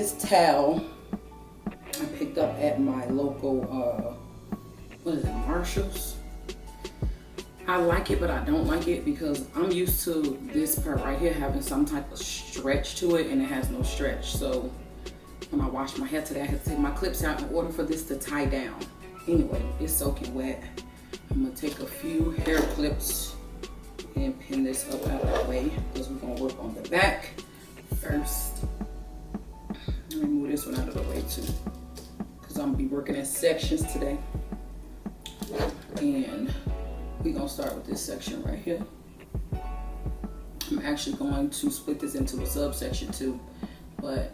this towel I picked up at my local, what is it, Marshall's. I like it, but I don't like it because I'm used to this part right here having some type of stretch to it, and it has no stretch. So when I wash my hair today, I had to take my clips out in order for this to tie down. Anyway, it's soaking wet. I'm gonna take a few hair clips and pin this up out of the way because we're gonna work on the back first. Let me move this one out of the way too, because I'm gonna be working in sections today. And we're gonna start with this section right here. I'm actually going to split this into a subsection too, but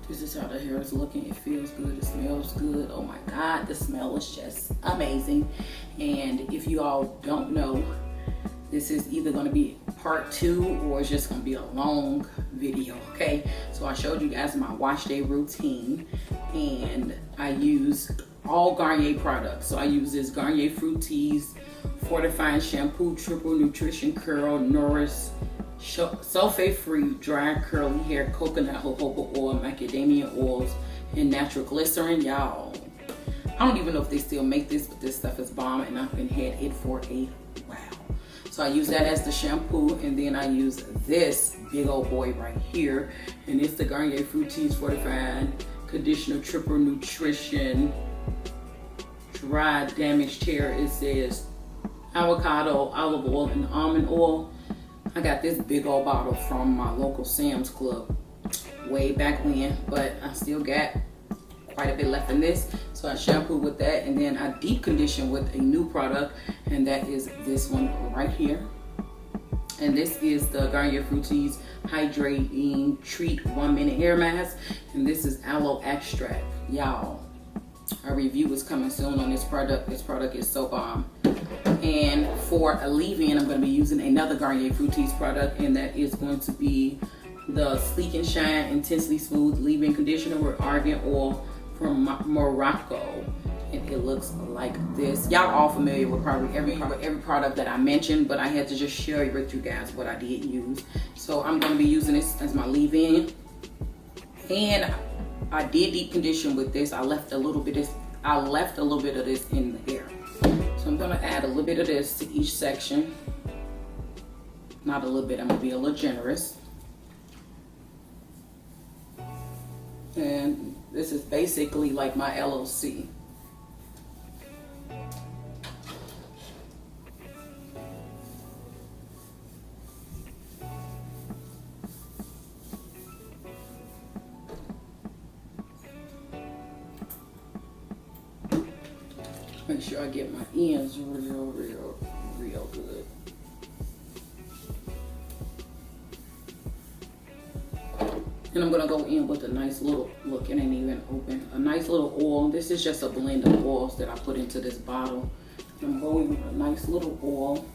this is how the hair is looking. It feels good, it smells good. Oh my God, the smell is just amazing. And if you all don't know, this is either gonna be part 2 or it's just gonna be a long video, okay? So I showed you guys my wash day routine, and I use all Garnier products. So I use this Garnier Fructis Fortifying Shampoo, Triple Nutrition Curl, Nourish, sulfate-free, dry, curly hair, coconut, jojoba oil, macadamia oils, and natural glycerin. Y'all, I don't even know if they still make this, but this stuff is bomb, and I've been had it for a while. So I use that as the shampoo, and then I use this big old boy right here, and it's the Garnier Fructis Fortifying Conditioner, Triple Nutrition, Dry Damaged Hair. It says avocado, olive oil, and almond oil. I got this big old bottle from my local Sam's Club way back when, but I still got quite a bit left in this. So I shampoo with that, and then I deep condition with a new product, and that is this one right here. And this is the Garnier Fructis Hydrating Treat 1 Minute Hair Mask, and this is aloe extract. Y'all, a review is coming soon on this product. This product is so bomb. And for a leave-in, I'm going to be using another Garnier Fructis product, and that is going to be the Sleek and Shine Intensely Smooth Leave-In Conditioner with Argan Oil from Morocco. And it looks like this. Y'all all familiar with probably every product that I mentioned, but I had to just share with you guys what I did use. So I'm going to be using this as my leave-in, and I did deep condition with this. I left a little bit of this in the hair. So I'm gonna add a little bit of this to each section. Not a little bit, I'm gonna be a little generous. And this is basically like my L.O.C. Make sure I get my ends real good. And I'm gonna go in with a nice little, look, it ain't even open, a nice little oil. This is just a blend of oils that I put into this bottle. And I'm going with a nice little oil.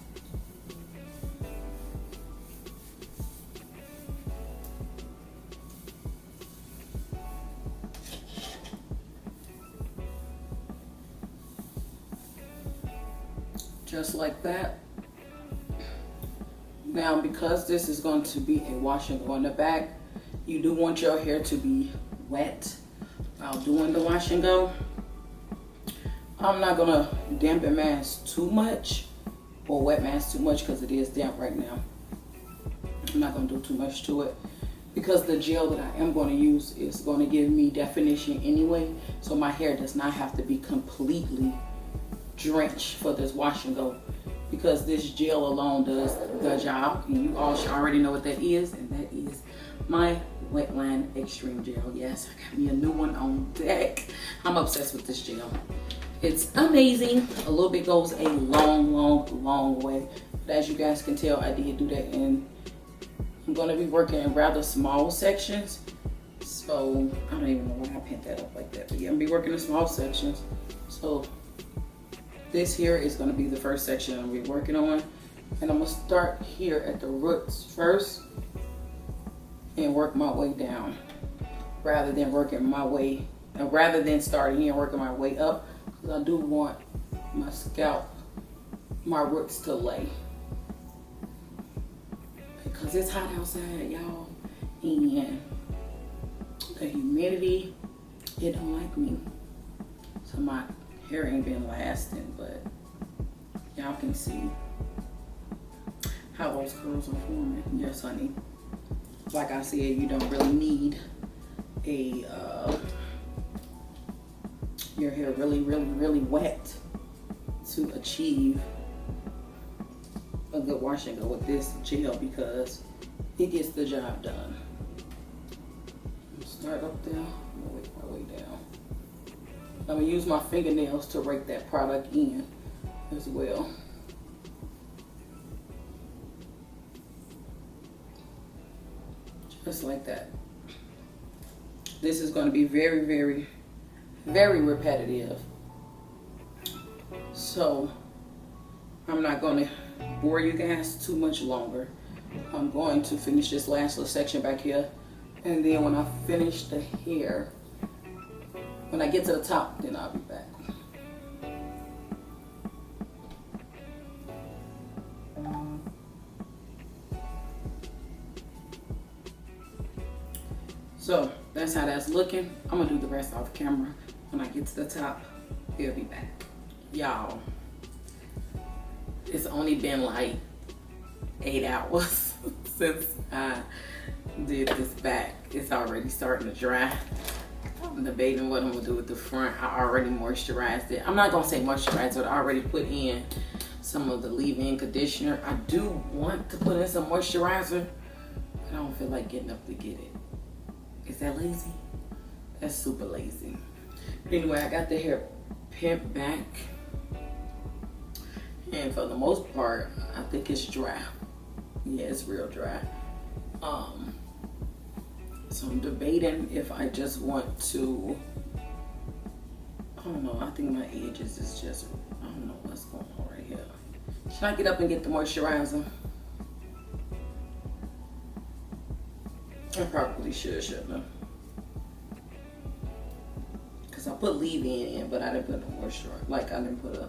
Just like that. Now, because this is going to be a wash and go in the back, you do want your hair to be wet while doing the wash and go. I'm not gonna dampen mask too much or wet mask too much because it is damp right now. I'm not gonna do too much to it because the gel that I am going to use is going to give me definition anyway, so my hair does not have to be completely drenched for this wash and go, because this gel alone does the job, and you all should already know what that is, and that is my Wetline Extreme Gel. Yes, I got me a new one on deck. I'm obsessed with this gel. It's amazing. A little bit goes a long way, but as you guys can tell, I did do that, and I'm going to be working in rather small sections, so I don't even know why I pinned that up like that, but yeah, I'm going to be working in small sections. So this here is going to be the first section I'm going to be working on, and I'm going to start here at the roots first and work my way down rather than starting here and working my way up, because I do want my scalp, my roots to lay, because it's hot outside, y'all, and the humidity, it don't like me. So my hair ain't been lasting, but y'all can see how those curls are forming. Yes, honey. Like I said, you don't really need a your hair really wet to achieve a good wash and go with this gel, because it gets the job done. Start up there, I'm gonna work my way down. I'm gonna use my fingernails to rake that product in as well. Just like that. This is going to be very repetitive. So I'm not going to bore you guys too much longer. I'm going to finish this last little section back here. And then when I finish the hair, when I get to the top, then I'll be back. So that's how that's looking. I'm gonna do the rest off camera. When I get to the top, he'll be back. Y'all, it's only been like 8 hours since I did this back. It's already starting to dry. I'm debating what I'm gonna do with the front. I already moisturized it. I'm not gonna say moisturize it. I already put in some of the leave-in conditioner. I do want to put in some moisturizer, but I don't feel like getting up to get it. Is that lazy? That's super lazy. Anyway, I got the hair pimped back, and for the most part, I think it's dry. Yeah, it's real dry. So I'm debating if I just want to, I don't know, I think my edges is just, I don't know what's going on right here. Should I get up and get the moisturizer? I probably shouldn't I? Because I put leave-in in, but I didn't put no moisturizer. Like, I didn't put a...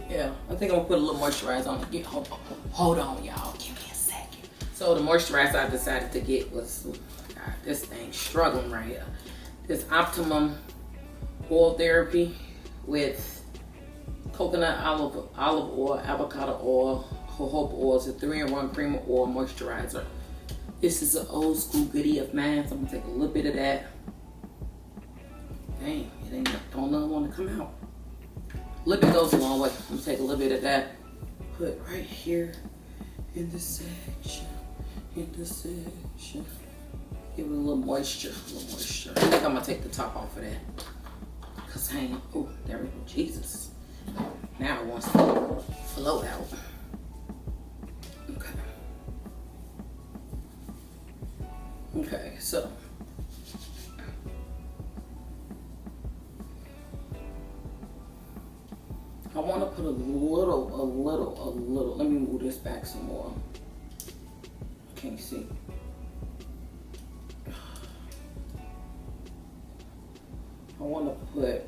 Yeah, I think I'm going to put a little moisturizer on it. Hold on, y'all. Give me a second. So the moisturizer I decided to get was... God, this thing's struggling right here. This Optimum Oil Therapy with coconut, olive oil, avocado oil, jojoba oil. It's a 3-in-1 cream of oil moisturizer. This is an old school goodie of mine, so I'm gonna take a little bit of that. Dang, it ain't don't want to come out. A little bit goes a long way. I'm gonna take a little bit of that, put right here in the section, Give it a little moisture, I think I'm gonna take the top off of that. Cause I ain't, oh, there we go, Jesus. Now it wants to flow out. Okay, so I want to put a little. Let me move this back some more. I can't see. I want to put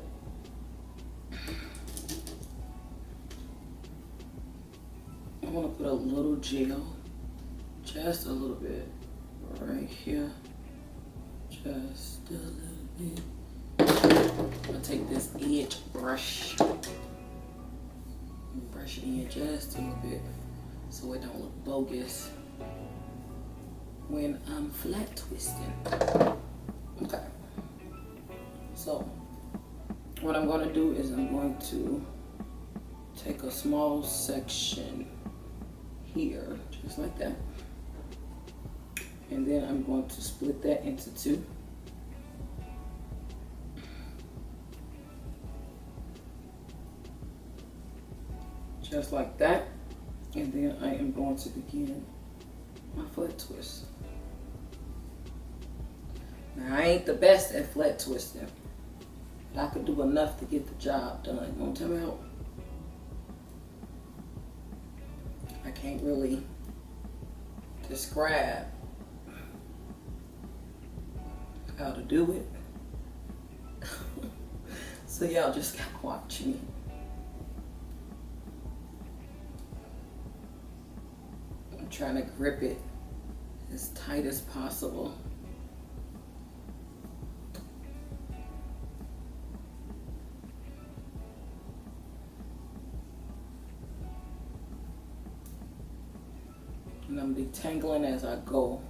a little gel, just a little bit. Right here, just a little bit. I'm gonna take this edge brush and brush it in just a little bit so it don't look bogus when I'm flat twisting. Okay, so what I'm gonna do is I'm going to take a small section here, just like that. And then I'm going to split that into 2. Just like that. And then I am going to begin my flat twist. Now I ain't the best at flat twisting, but I could do enough to get the job done. You know what I'm talking about? I can't really describe how to do it. So y'all just gotta watch me. I'm trying to grip it as tight as possible. And I'm detangling as I go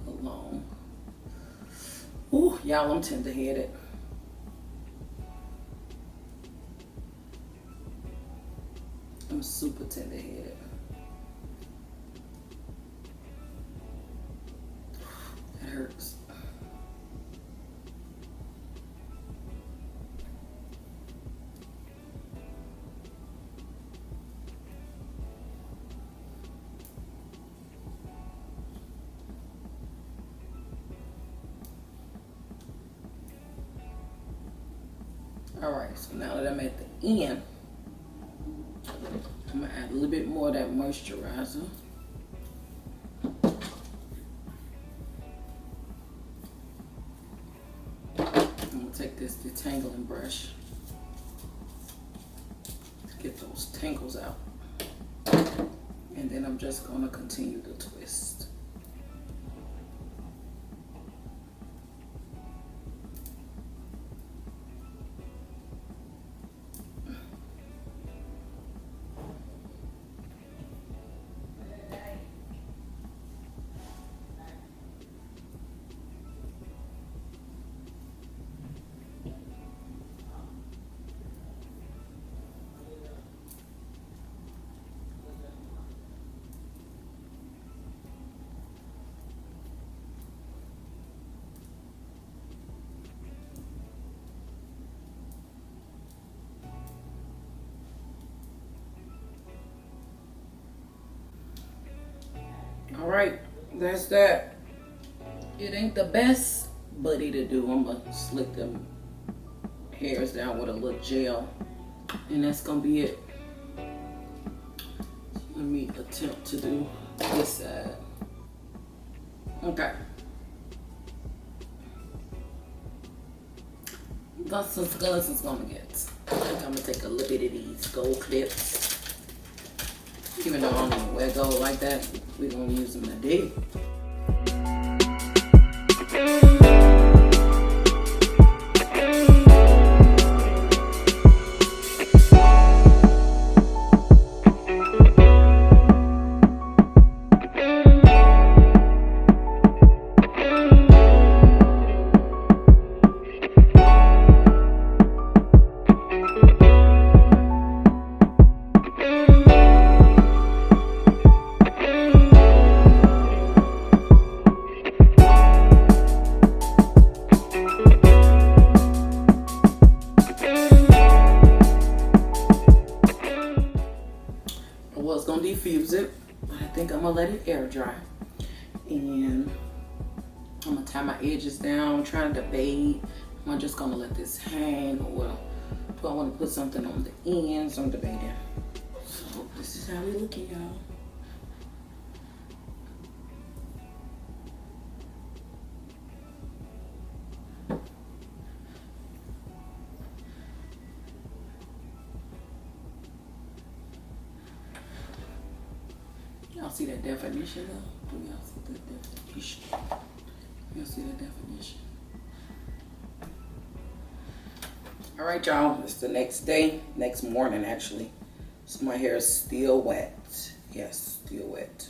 along. Ooh, y'all, I'm tender-headed. I'm super tender-headed. That hurts. All right, so now that I'm at the end, I'm gonna add a little bit more of that moisturizer. I'm gonna take this detangling brush to get those tangles out. And then I'm just gonna continue to twist. All right, that's that. It ain't the best buddy to do. I'm gonna slick them hairs down with a little gel, and that's gonna be it. Let me attempt to do this side. Okay. That's as good as it's gonna get. I think I'm gonna take a little bit of these gold clips. Even though I don't even wear gold like that, we're gonna use them today. Diffuse it, but I think I'm gonna let it air dry, and I'm gonna tie my edges down, trying to debate. Am I just gonna let this hang, or do I want to put something on the ends? I'm debating. So this is how we looking, y'all. Y'all see that definition though? Do y'all see that definition? Y'all see that definition? All right, y'all, it's the next day, next morning actually. So my hair is still wet. Yes, still wet.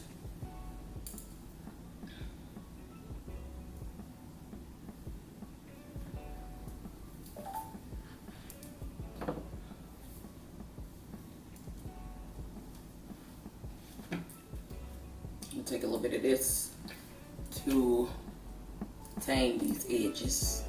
Take a little bit of this to tame these edges.